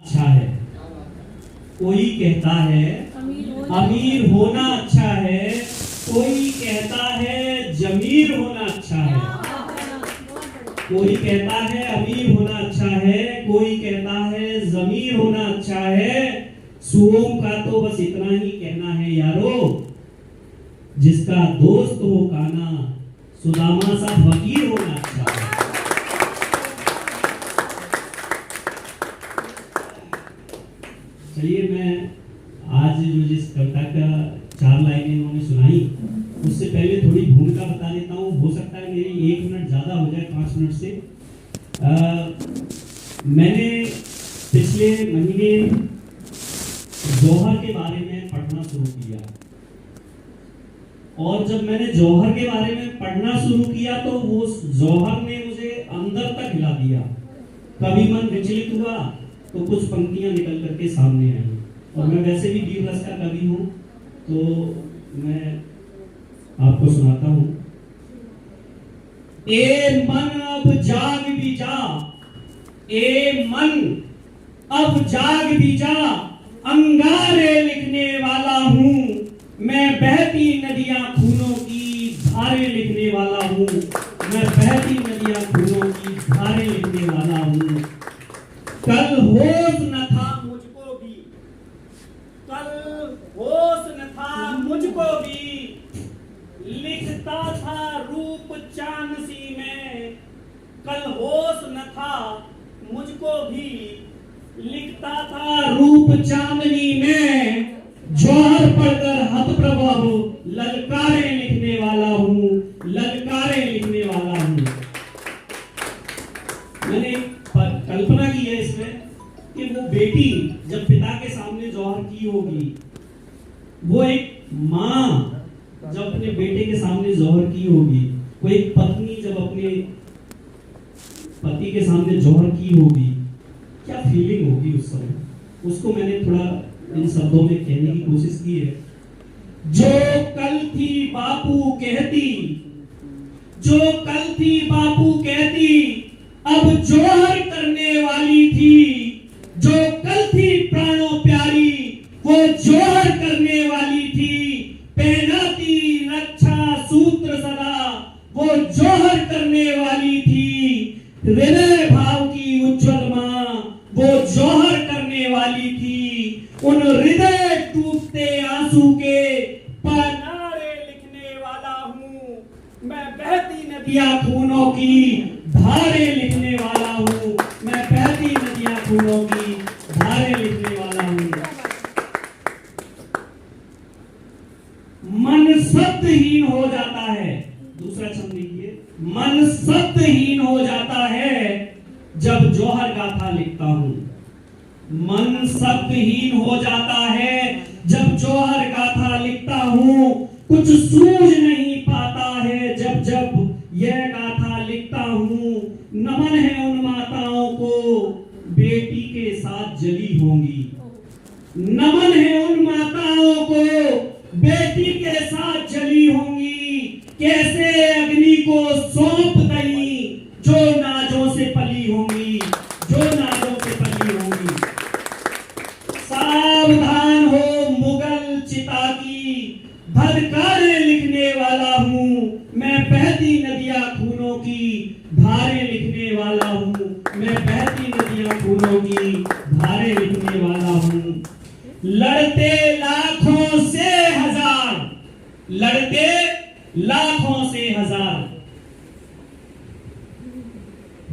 अच्छा है, कोई कहता है अमीर होना अच्छा है, कोई कहता है जमीर होना अच्छा है। कोई कहता है अमीर होना अच्छा है, कोई कहता है जमीर होना अच्छा है। सुओम का तो बस इतना ही कहना है यारो, जिसका दोस्त हो काना, सुदामा सा फकीर होना अच्छा है। चलिए, मैं आज जो जिस कविता का 4 लाइनें इन्होंने सुनाई, उससे पहले थोड़ी भूमिका बता देता हूँ। हो सकता है मेरी 1 मिनट ज्यादा हो जाए, 5 मिनट से। मैंने पिछले महीने जौहर के बारे में पढ़ना शुरू किया, और जब मैंने जौहर के बारे में पढ़ना शुरू किया तो वो जौहर ने मुझे अंदर तक हिला दिया। कभी मन विचलित हुआ तो कुछ पंक्तियां निकल करके सामने आई, और मैं वैसे भी वीर रस का कवि हूं, तो मैं आपको सुनाता हूं। ए मन अब जाग भी जा, ए मन अब जाग भी जा, अंगारे लिखने वाला हूं मैं, बहती नदियां खूनों की धारे लिखने वाला हूं मैं, बहती नदियां खूनों की धारे लिखने वाला हूं। कल होश न था मुझको भी, कल होश न था मुझको भी, लिखता था रूप चांदसी में। कल होश न था मुझको भी, लिखता था रूप चांदनी में। जौहर पढ़कर हतप्रभा हो, ललकारे लिखने वाला हूं, ललकारे लिखने वाला हूं। मैंने कल्पना की है इसमें कि वो बेटी जब पिता के सामने जौहर की होगी, वो एक माँ जब अपने बेटे के सामने जौहर की होगी, वो एक पत्नी जब अपने पति के सामने जौहर की होगी, क्या फीलिंग होगी उस समय। उसको मैंने थोड़ा इन शब्दों में कहने की कोशिश की है। जो कल थी बापू कहती, जो कल थी बापू कहती, अब जौहर करने वाली थी। जो कल थी प्राणों प्यारी, वो जौहर करने वाली थी। पहनाती रक्षा सूत्र सदा, वो जौहर करने वाली थी। हृदय भाव की उज्जवल मां, वो जौहर करने वाली थी। उन हृदय टूटते आंसू के पनारे लिखने वाला हूं मैं, बहती नदियां खूनों की धारे लिखने वाला हूं मैं, बहती नदियां खूनों की धारे लिखने वाला हूं। मन शब्दहीन हो जाता है, दूसरा छंद लिखिए। मन शब्दहीन हो जाता है जब जौहर गाथा लिखता हूं। मन शब्दहीन हो जाता है जब जौहर गाथा लिखता हूं। कुछ सूझ नहीं पाता है जब जब यह गाथा लिखता हूं। नमन है उन माताओं को बेटी के साथ जली होंगी। नमन है उन माताओं को बेटी के साथ जली होंगी। कैसे अग्नि को सौंप गई जो नाजों से पली होंगी, जो नाजों से पली होंगी। सावधान हो मुगल चिता की, धधकारे लिखने वाला हूं मैं, बहती नदियां खूनों की धारे लिखने वाला हूं मैं, बहती नदियां खूनों की धारे लिखने वाला हूं। लड़ते लाखों से हजार, लड़ते लाखों से हजार,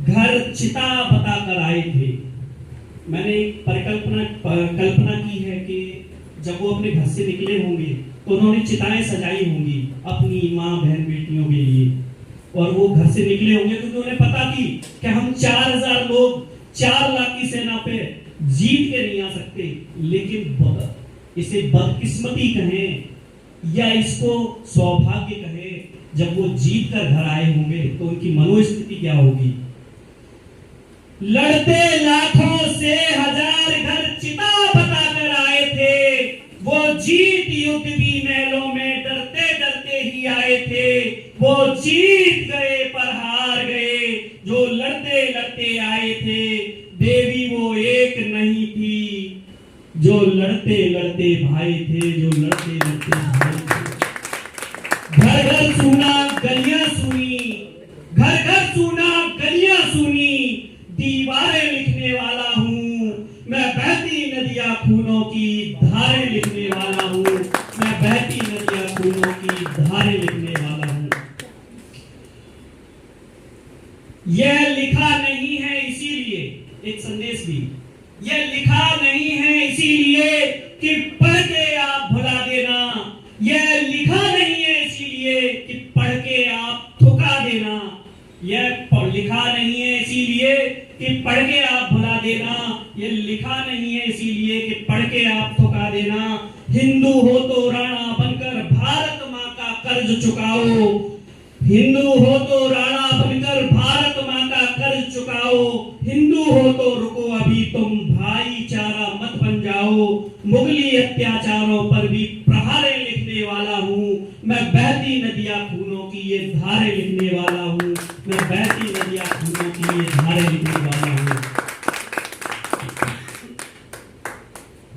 घर चिता बताकर आए थे। मैंने एक कल्पना की है कि जब वो अपने घर से निकले होंगे तो उन्होंने चिताएं सजाई होंगी अपनी माँ बहन बेटियों के लिए, और वो घर से निकले होंगे क्योंकि उन्हें पता थी कि हम 4000 लोग 4 लाख की सेना पे जीत के नहीं आ सकते। लेकिन इसे बदकिस्मती कहें या इसको सौभाग्य कहें, जब वो जीत कर घर आए होंगे तो उनकी मनोस्थिति क्या होगी। लड़ते लाखों से हजार, घर चिता बताकर आए थे। वो जीत युद्ध भी महलों में डरते डरते ही आए थे। वो जीत गए पर हार गए जो लड़ते लड़ते आए थे। देवी वो एक नहीं थी, जो लड़ते लड़ते भाई थे, जो लड़ते लड़ते भाई थे। घर घर सूना गलियां सुनी, घर घर सूना गलियां सुनी, दीवारें लिखने वाला हूँ मैं, बहती नदियां खूनों की धारें लिखने वाला हूँ मैं, बहती नदियां खूनों की धारें लिखने वाला हूँ। यह लिखा नहीं है इसीलिए, एक संदेश भी, यह लिखा नहीं है इसीलिए कि पढ़ के आप भुला देना, यह लिखा नहीं है इसीलिए कि पढ़ के आप ठुका देना, यह लिखा नहीं है इसीलिए कि पढ़ के आप भुला देना, यह लिखा नहीं है इसीलिए कि पढ़ के आप ठुका देना। हिंदू हो तो राणा बनकर भारत माँ का कर्ज चुकाओ, हिंदू हो तो राणा बनकर भारत माँ का कर्ज चुकाओ, हिंदू हो तो रुको अभी तुम भाईचारा मत बन जाओ, मुगली अत्याचारों पर भी प्रहारें लिखने वाला हूँ मैं, बहती नदियां खूनों की ये धारें लिखने वाला हूँ मैं, बहती नदियां खूनों की ये धारें लिखने वाला हूँ।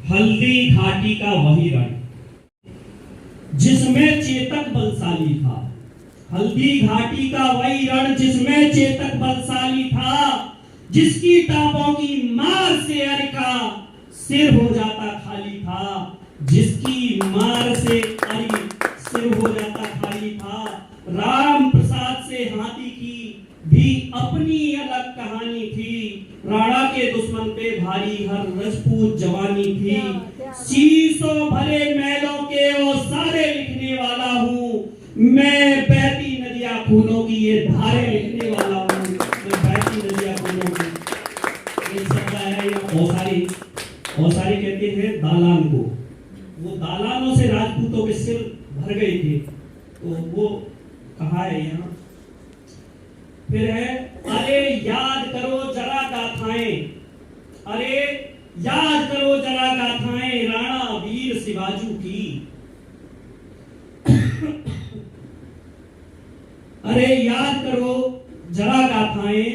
हल्दी घाटी का वही रण जिसमें चेतक बलशाली था, हल्दी घाटी का वही रण जिसमें चेतक बलशाली था, जिसकी टापों की मार से अरिका सिर हो जाता खाली था, जिसकी मार से अरि सिर हो जाता खाली था। राम प्रसाद से हाथी की भी अपनी अलग कहानी थी, राणा के दुश्मन पे भारी हर राजपूत जवानी थी। शीशों भरे महलों के वो सारे लिखने वाला हूँ मैं, बहती नदियां खूनों की ये धारें लिखने वाला हूँ मैं, बहती नदियां खूनों की। एक शब्द है या औसारी कहते हैं दालान को, वो दालानों से राजपूतों के सिर भर गए थे, तो वो कहा है यहाँ। फिर है अरे याद करो जरा गाथाएं, अरे याद करो जरा गाथाएं राणा वीर शिवाजू की, अरे याद करो जरा गाथाएं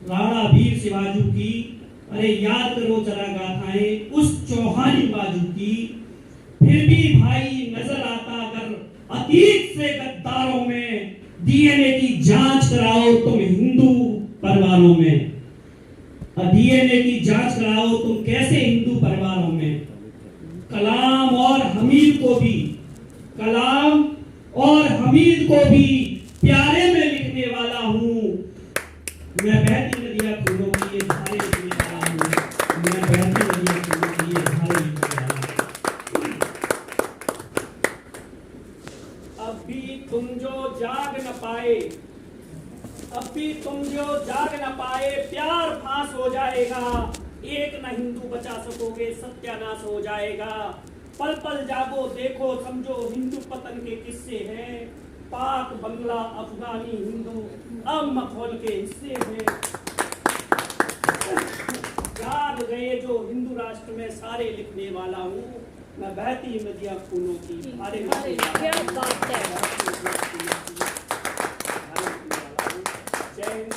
राणा वीर शिवाजू की, अरे याद करो जरा गाथाएं उस चौहानी बाजू की। फिर भी भाई नजर आता अगर अतीत से गद्दारों में, डीएनए की जांच कराओ तुम हिंदू परिवारों में, डीएनए की जांच कराओ तुम कैसे हिंदू परिवारों में। कलाम और हमीद को भी, कलाम और हमीद को भी प्यारे में लिखने वाला हूँ मैं, बहती नदियां खूनों की ये धारें लिखने वाला हूँ मैं, बहती नदियां खूनों की ये धारें लिखने वाला हूँ। अभी तुम जो जाग न पाए, अभी तुम जो जाग न पाए, प्यार फांस हो जाएगा, एक न हिंदू बचा सकोगे सत्यानाश हो जाएगा। पल पल जागो देखो समझो हिंदू पतन के किस्से हैं, पाक बंगला अफगानी हिंदू अब मखौल के हिस्से हैं। जाग गए जो हिंदू राष्ट्र में सारे लिखने वाला हूँ मैं, बहती नदियां खूनों की धारें लिखने वाला हूँ। जय हिंद।